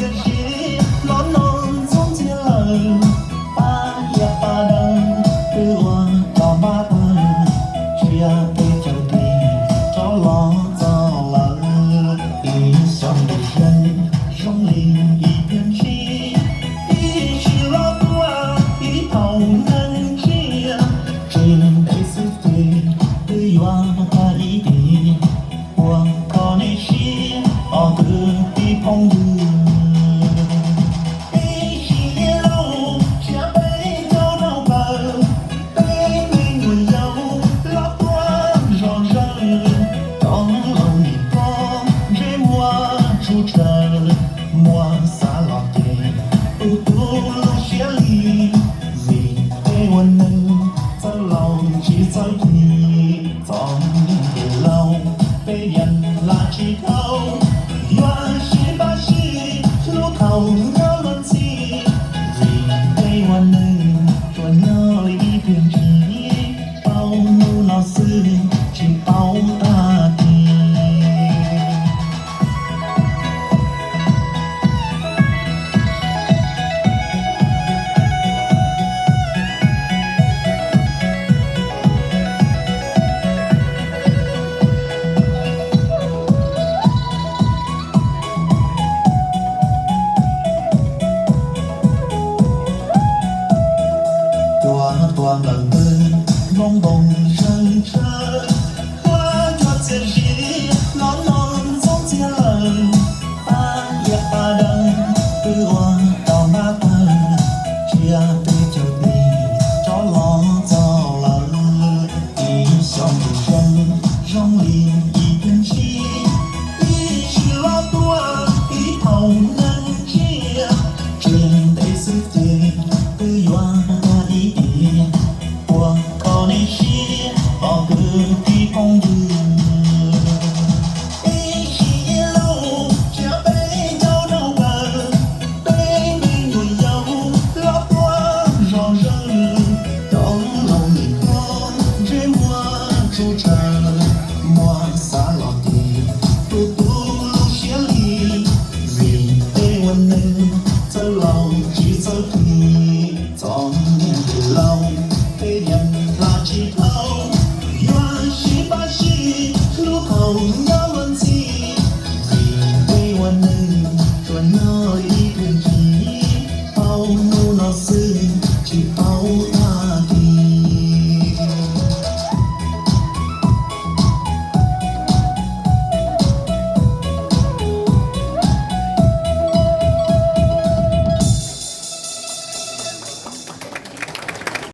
这些老农从前人，把呀把人，对我到马灯，只要被酒店着了走了，异乡的人，松林一片青，一起老多啊，一头能见，真的是对，对我他一点，我靠那些哦个的朋友。Moi ça l'a été autour le chéri vì thế quân nữ ta lòng chỉ tới khi trong từ lâu bây giờ là chỉ câu và chỉ ba chỉ lúc đầu nhớ lần gì vì thế quân nữ cho nhớ lấy đi tiền chỉ bao nhiêu nó xưa chỉ bao ta多冷的懵懂深沉，花着这些老农从前人，把呀把人，对我到马灯，只要对酒店着了走了，异乡的人，容里一片青，一起老多一头。